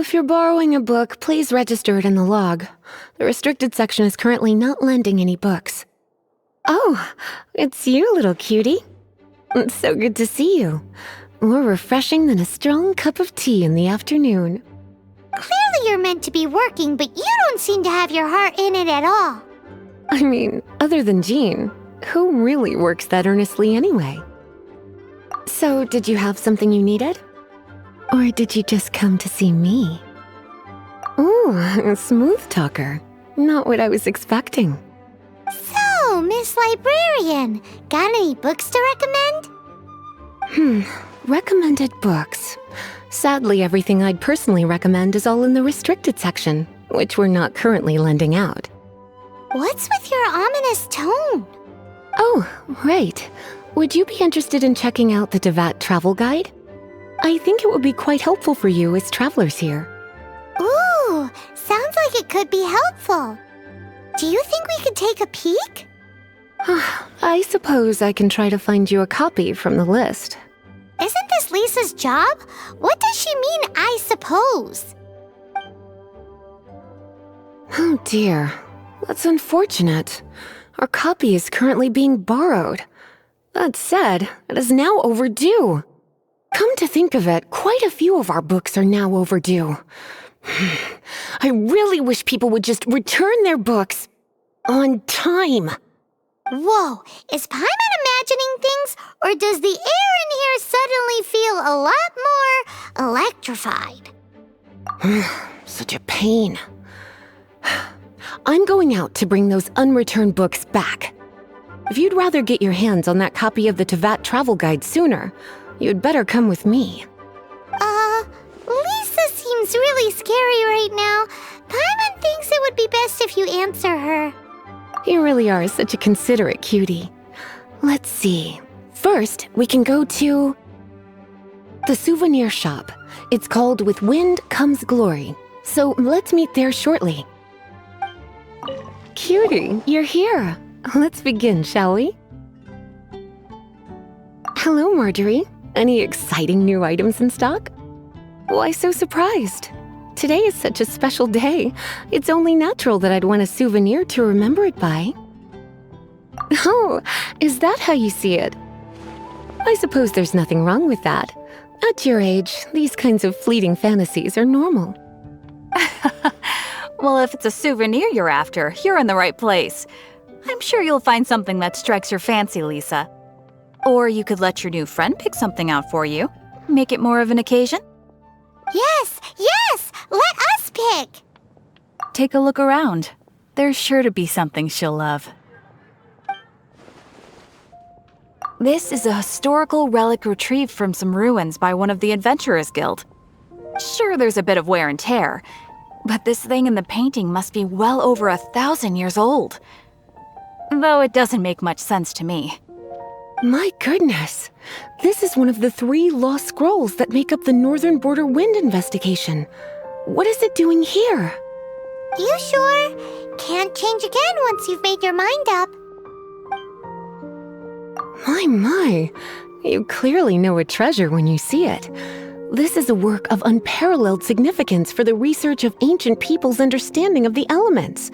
If you're borrowing a book, please register it in the log. The restricted section is currently not lending any books. Oh, it's you, little cutie. It's so good to see you. More refreshing than a strong cup of tea in the afternoon. Clearly you're meant to be working, but you don't seem to have your heart in it at all. I mean, other than Jean, who really works that earnestly anyway? So, did you have something you needed? Or did you just come to see me? Ooh, a smooth talker. Not what I was expecting. So, Miss Librarian, got any books to recommend? Recommended books. Sadly, everything I'd personally recommend is all in the restricted section, which we're not currently lending out. What's with your ominous tone? Oh, right. Would you be interested in checking out the Teyvat travel guide? I think it would be quite helpful for you as travelers here. Ooh, sounds like it could be helpful. Do you think we could take a peek? I suppose I can try to find you a copy from the list. Isn't this Lisa's job? What does she mean, I suppose? Oh dear, that's unfortunate. Our copy is currently being borrowed. That said, it is now overdue. Come to think of it, quite a few of our books are now overdue. I really wish people would just return their books on time. Whoa, is Paimon imagining things, or does the air in here suddenly feel a lot more electrified? Such a pain. I'm going out to bring those unreturned books back. If you'd rather get your hands on that copy of the Teyvat travel guide sooner, you'd better come with me. Lisa seems really scary right now. Paimon thinks it would be best if you answer her. You really are such a considerate cutie. Let's see. First, we can go to the souvenir shop. It's called With Wind Comes Glory. So let's meet there shortly. Cutie, you're here. Let's begin, shall we? Hello, Marjorie. Any exciting new items in stock? Why so surprised? Today is such a special day. It's only natural that I'd want a souvenir to remember it by. Oh, is that how you see it? I suppose there's nothing wrong with that. At your age, these kinds of fleeting fantasies are normal. Well, if it's a souvenir you're after, you're in the right place. I'm sure you'll find something that strikes your fancy, Lisa. Or you could let your new friend pick something out for you. Make it more of an occasion. Yes, let us pick. Take a look around. There's sure to be something she'll love. This is a historical relic retrieved from some ruins by one of the Adventurers Guild. Sure, there's a bit of wear and tear, but this thing in the painting must be well over 1,000 years old. Though it doesn't make much sense to me. My goodness! This is one of the 3 lost scrolls that make up the Northern Border Wind investigation. What is it doing here? You sure? Can't change again once you've made your mind up. My. You clearly know a treasure when you see it. This is a work of unparalleled significance for the research of ancient people's understanding of the elements.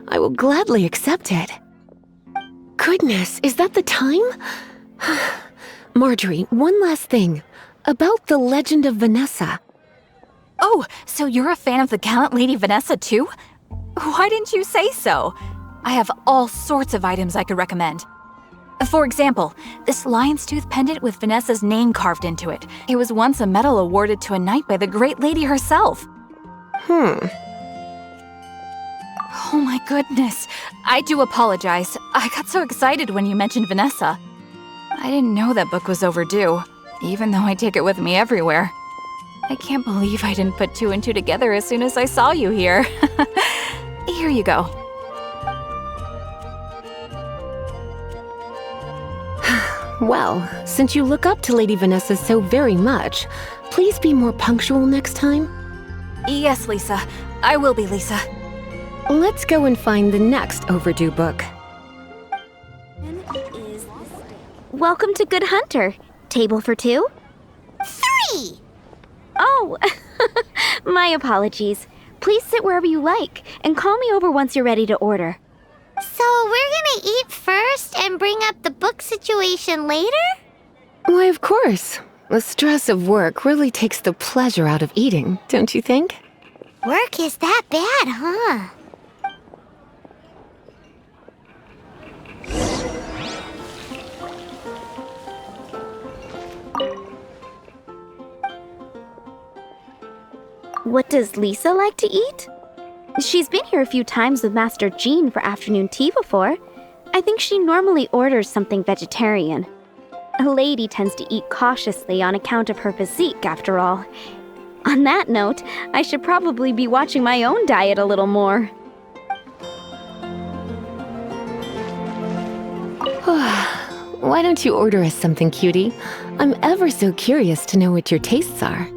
I will gladly accept it. Goodness, is that the time? Marjorie, one last thing. About the legend of Vanessa. Oh, so you're a fan of the gallant Lady Vanessa too? Why didn't you say so? I have all sorts of items I could recommend. For example, this lion's tooth pendant with Vanessa's name carved into it. It was once a medal awarded to a knight by the great lady herself. Oh my goodness. I do apologize. I got so excited when you mentioned Vanessa. I didn't know that book was overdue, even though I take it with me everywhere. I can't believe I didn't put 2 and 2 together as soon as I saw you here. Here you go. Well, since you look up to Lady Vanessa so very much, please be more punctual next time. Yes, Lisa. I will be, Lisa. Let's go and find the next overdue book. Welcome to Good Hunter. Table for 2? 3! Oh, My apologies. Please sit wherever you like, and call me over once you're ready to order. So we're gonna eat first and bring up the book situation later? Why, of course. The stress of work really takes the pleasure out of eating, don't you think? Work is that bad, huh? What does Lisa like to eat? She's been here a few times with Master Jean for afternoon tea before. I think she normally orders something vegetarian. A lady tends to eat cautiously on account of her physique, after all. On that note, I should probably be watching my own diet a little more. Why don't you order us something, cutie? I'm ever so curious to know what your tastes are.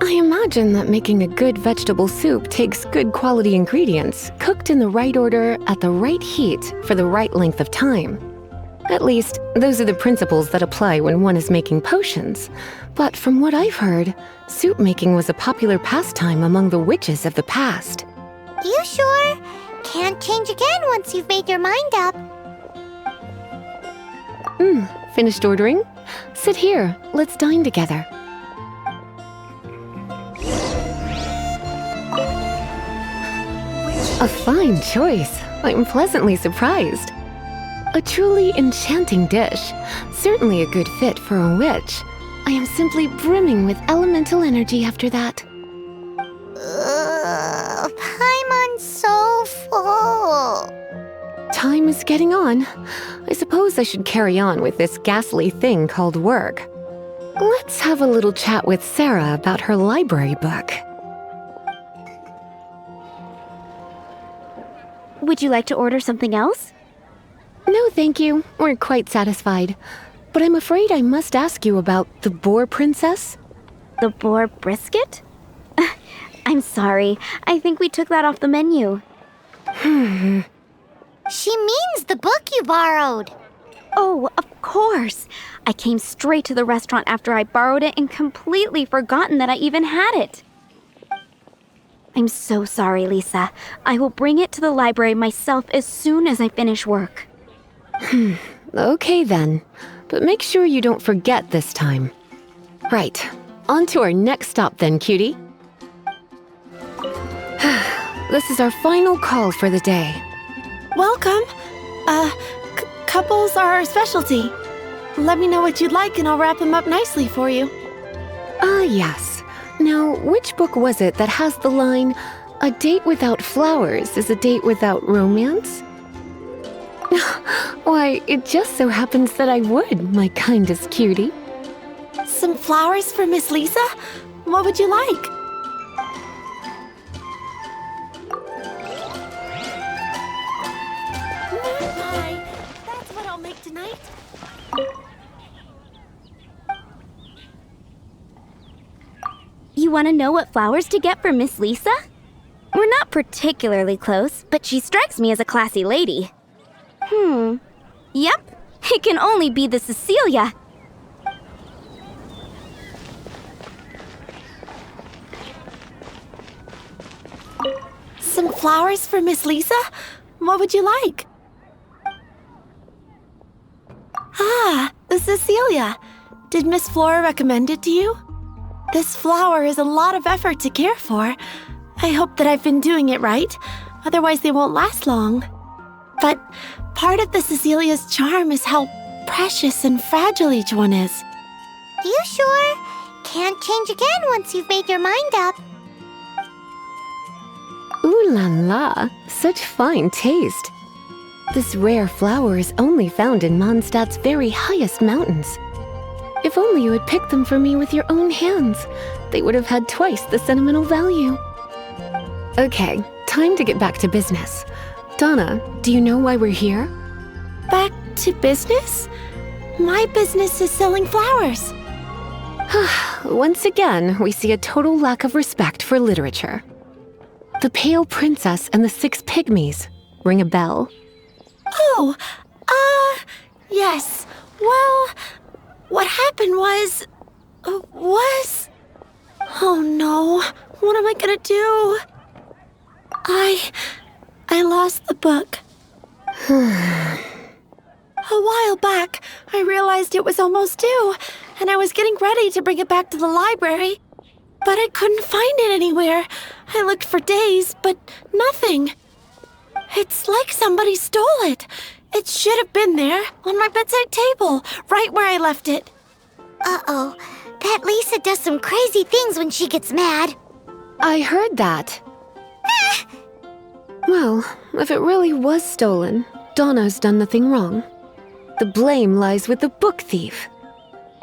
I imagine that making a good vegetable soup takes good quality ingredients, cooked in the right order, at the right heat, for the right length of time. At least, those are the principles that apply when one is making potions. But from what I've heard, soup making was a popular pastime among the witches of the past. You sure? Can't change again once you've made your mind up. Finished ordering? Sit here, let's dine together. A fine choice. I'm pleasantly surprised. A truly enchanting dish. Certainly a good fit for a witch. I am simply brimming with elemental energy after that. Paimon's so full. Time is getting on. I suppose I should carry on with this ghastly thing called work. Let's have a little chat with Sarah about her library book. Would you like to order something else? No, thank you. We're quite satisfied. But I'm afraid I must ask you about the boar princess. The boar brisket? I'm sorry. I think we took that off the menu. She means the book you borrowed. Oh, of course. I came straight to the restaurant after I borrowed it and completely forgotten that I even had it. I'm so sorry, Lisa. I will bring it to the library myself as soon as I finish work. Okay then. But make sure you don't forget this time. Right. On to our next stop then, cutie. This is our final call for the day. Welcome. Couples are our specialty. Let me know what you'd like and I'll wrap them up nicely for you. Yes. Now, which book was it that has the line, "A date without flowers is a date without romance"? Why, it just so happens that I would, my kindest cutie. Some flowers for Miss Lisa? What would you like? Pie. That's what I'll make tonight. You want to know what flowers to get for Miss Lisa? We're not particularly close, but she strikes me as a classy lady. Yep, it can only be the Cecilia. Some flowers for Miss Lisa? What would you like? Cecilia. Did Miss Flora recommend it to you? This flower is a lot of effort to care for. I hope that I've been doing it right, otherwise they won't last long. But part of the Cecilia's charm is how precious and fragile each one is. You sure? Can't change again once you've made your mind up. Ooh la la, such fine taste. This rare flower is only found in Mondstadt's very highest mountains. If only you had picked them for me with your own hands, they would have had twice the sentimental value. Okay, time to get back to business. Donna, do you know why we're here? Back to business? My business is selling flowers. Once again, we see a total lack of respect for literature. The Pale Princess and the Six Pygmies. Ring a bell? Oh, yes. Well, what happened was... What am I gonna do? I lost the book. A while back, I realized it was almost due, and I was getting ready to bring it back to the library. But I couldn't find it anywhere. I looked for days, but nothing. It's like somebody stole it. It should have been there, on my bedside table, right where I left it. Uh-oh. That Lisa does some crazy things when she gets mad. I heard that. Well, if it really was stolen, Donna's done nothing wrong. The blame lies with the book thief.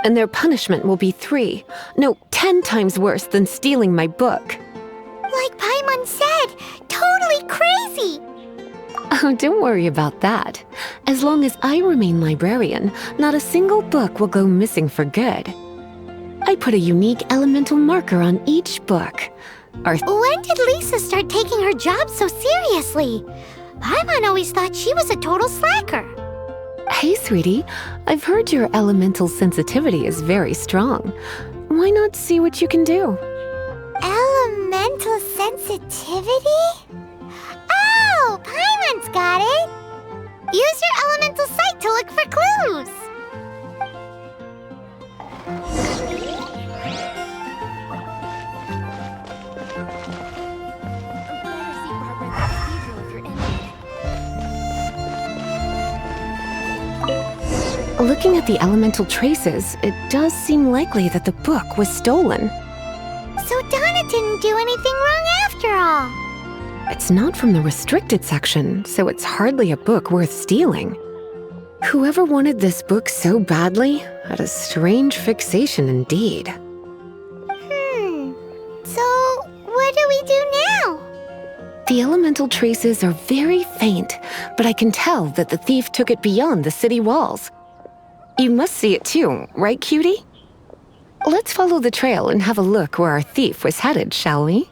And their punishment will be 10 times worse than stealing my book. Like Paimon said, totally crazy. Oh, don't worry about that. As long as I remain librarian, not a single book will go missing for good. I put a unique elemental marker on each book. When did Lisa start taking her job so seriously? Paimon always thought she was a total slacker. Hey, sweetie, I've heard your elemental sensitivity is very strong. Why not see what you can do? Elemental sensitivity? Oh, Paimon's got it! Use your elemental sight to look for clues! Looking at the elemental traces, it does seem likely that the book was stolen. So Donna didn't do anything wrong after all. It's not from the restricted section, so it's hardly a book worth stealing. Whoever wanted this book so badly had a strange fixation indeed. So what do we do now? The elemental traces are very faint, but I can tell that the thief took it beyond the city walls. You must see it too, right, cutie? Let's follow the trail and have a look where our thief was headed, shall we?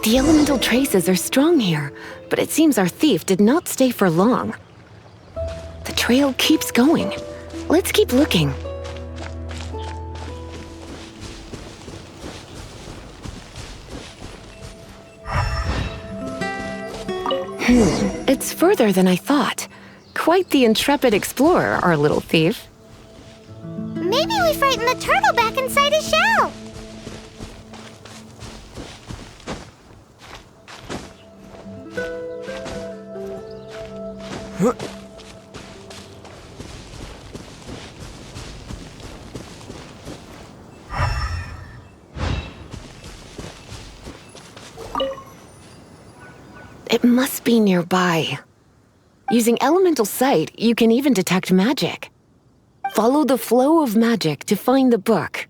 The elemental traces are strong here, but it seems our thief did not stay for long. The trail keeps going. Let's keep looking. It's further than I thought. Quite the intrepid explorer, our little thief. Maybe we frighten the turtle back inside his shell. It must be nearby. Using elemental sight, you can even detect magic. Follow the flow of magic to find the book.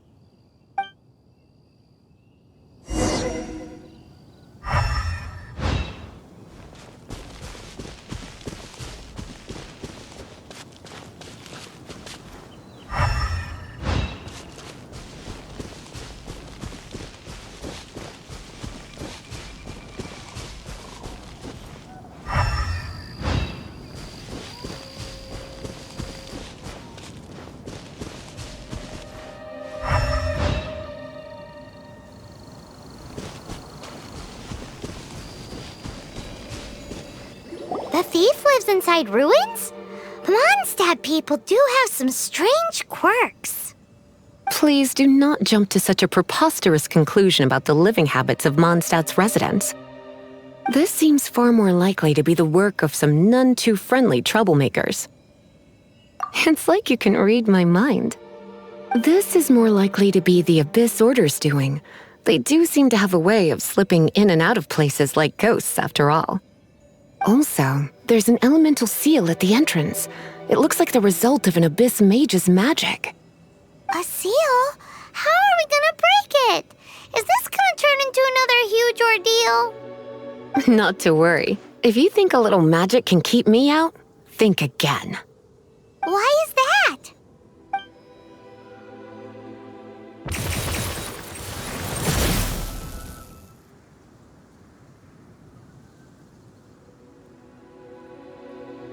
The thief lives inside ruins? Mondstadt people do have some strange quirks. Please do not jump to such a preposterous conclusion about the living habits of Mondstadt's residents. This seems far more likely to be the work of some none-too-friendly troublemakers. It's like you can read my mind. This is more likely to be the Abyss Order's doing. They do seem to have a way of slipping in and out of places like ghosts, after all. Also, there's an elemental seal at the entrance. It looks like the result of an Abyss mage's magic. A seal? How are we gonna break it? Is this gonna turn into another huge ordeal? Not to worry. If you think a little magic can keep me out, think again. Why is that?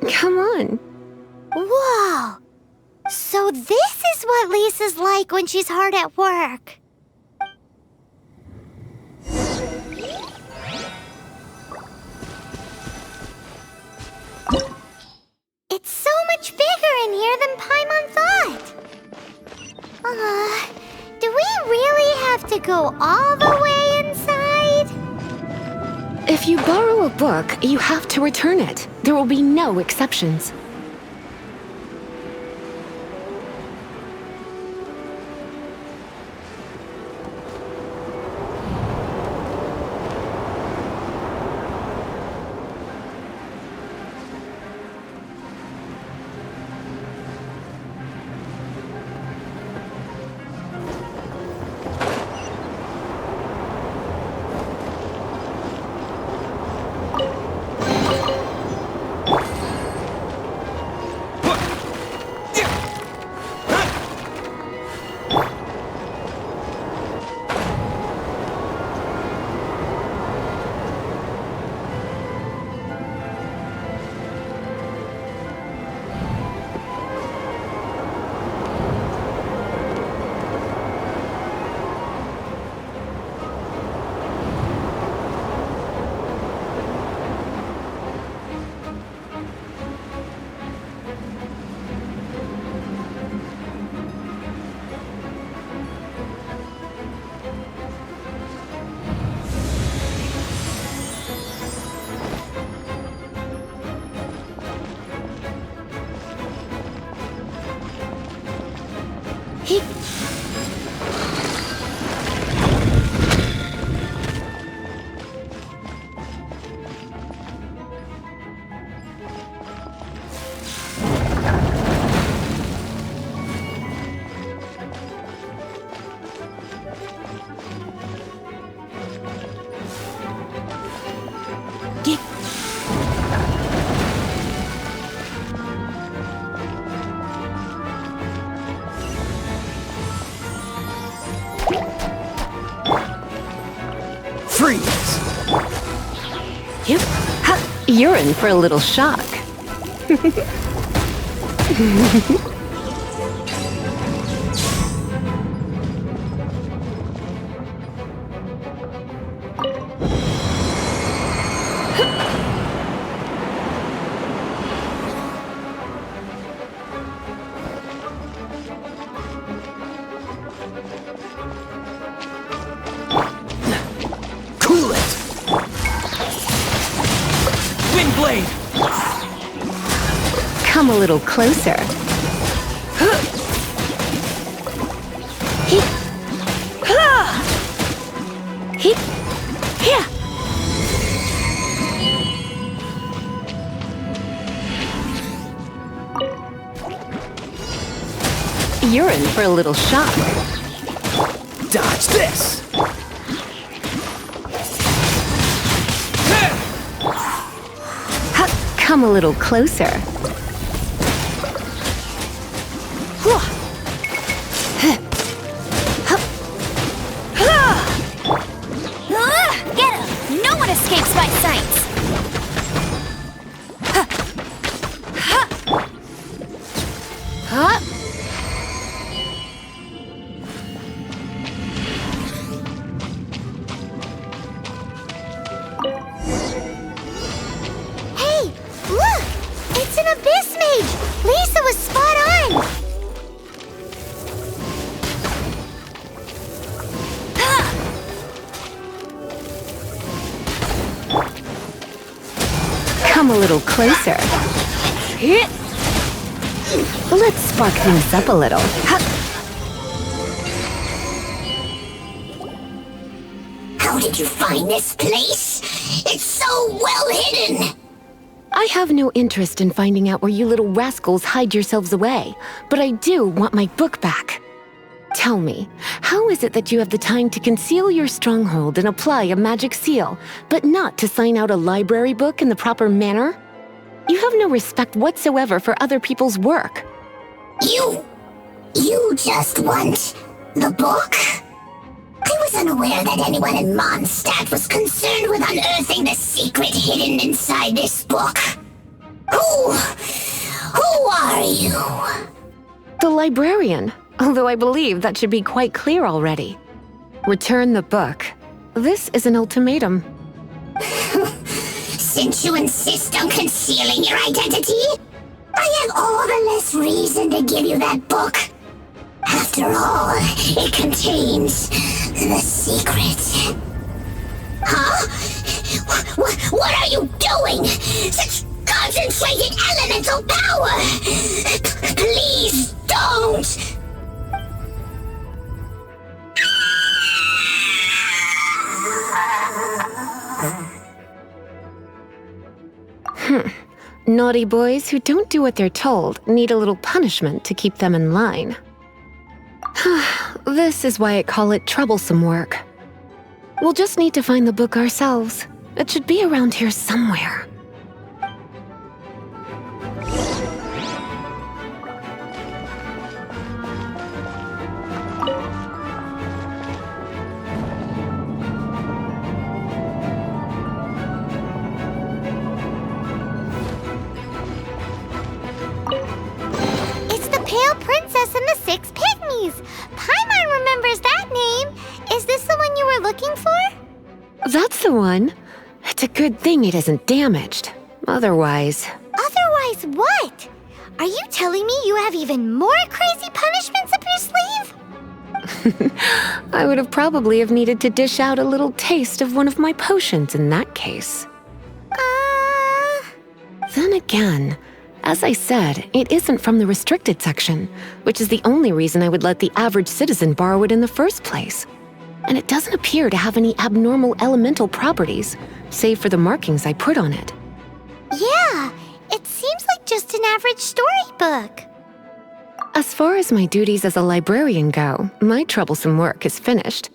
Come on. Whoa! So this is what Lisa's like when she's hard at work. It's so much bigger in here than Paimon thought. Do we really have to go all the way inside? If you borrow a book, you have to return it. There will be no exceptions. Freeze! Yep. Ha! You're in for a little shock. Cool it! Windblade! Come a little closer. You're in for a little shock. Dodge this! Come a little closer. Get him! No one escapes my sights! Hey, look! It's an abyss mage! Lisa was spot on! Come a little closer. Let's spark things up a little. How did you find this place? It's so well hidden! I have no interest in finding out where you little rascals hide yourselves away, but I do want my book back. Tell me, how is it that you have the time to conceal your stronghold and apply a magic seal, but not to sign out a library book in the proper manner? You have no respect whatsoever for other people's work. You just want the book? I was unaware that anyone in Mondstadt was concerned with unearthing the secret hidden inside this book. Who are you? The librarian, although I believe that should be quite clear already. Return the book. This is an ultimatum. Since you insist on concealing your identity, I have all the less reason to give you that book. After all, it contains the secret. Huh? What are you doing? Such concentrated elemental power! Please don't! Naughty boys who don't do what they're told need a little punishment to keep them in line. This is why I call it troublesome work. We'll just need to find the book ourselves. It should be around here somewhere. It's the Pale Princess and the Six Pygmies! Paimon remembers that name! Is this the one you were looking for? That's the one. It's a good thing it isn't damaged. Otherwise... Otherwise what? Are you telling me you have even more crazy punishments up your sleeve? I would have probably have needed to dish out a little taste of one of my potions in that case. Then again, as I said, it isn't from the restricted section, which is the only reason I would let the average citizen borrow it in the first place. And it doesn't appear to have any abnormal elemental properties, save for the markings I put on it. Yeah, it seems like just an average storybook. As far as my duties as a librarian go, my troublesome work is finished.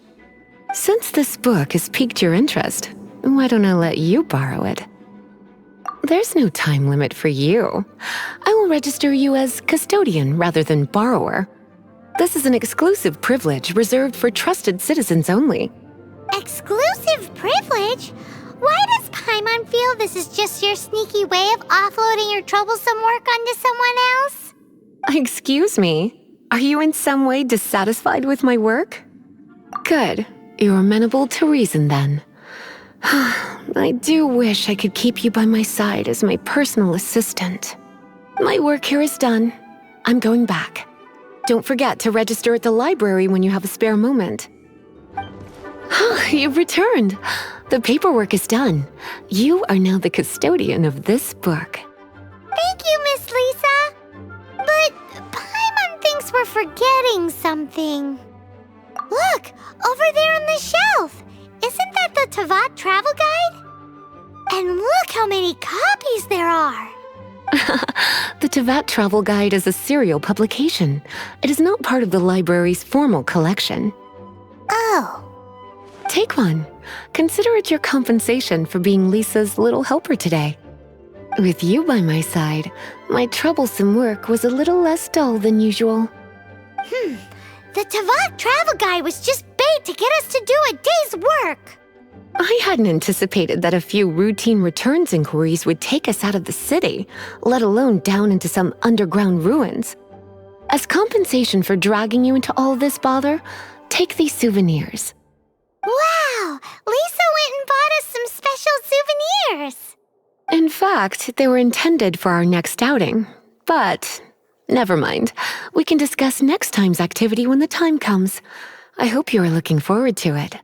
Since this book has piqued your interest, why don't I let you borrow it? There's no time limit for you. I will register you as custodian rather than borrower. This is an exclusive privilege reserved for trusted citizens only. Exclusive privilege? Why does Paimon feel this is just your sneaky way of offloading your troublesome work onto someone else? Excuse me, are you in some way dissatisfied with my work? Good, you're amenable to reason then. I do wish I could keep you by my side as my personal assistant. My work here is done. I'm going back. Don't forget to register at the library when you have a spare moment. You've returned. The paperwork is done. You are now the custodian of this book. Thank you, Miss Lisa. But Paimon thinks we're forgetting something. Look, over there on the shelf. Isn't that the Teyvat travel guide? And look how many copies there are. The Teyvat travel guide is a serial publication. It is not part of the library's formal collection. Oh. Take one. Consider it your compensation for being Lisa's little helper today. With you by my side, my troublesome work was a little less dull than usual. The Teyvat travel guide was just bait to get us to do a day's work. I hadn't anticipated that a few routine returns inquiries would take us out of the city, let alone down into some underground ruins. As compensation for dragging you into all this bother, take these souvenirs. Wow! Lisa went and bought us some special souvenirs. In fact, they were intended for our next outing. But never mind. We can discuss next time's activity when the time comes. I hope you are looking forward to it.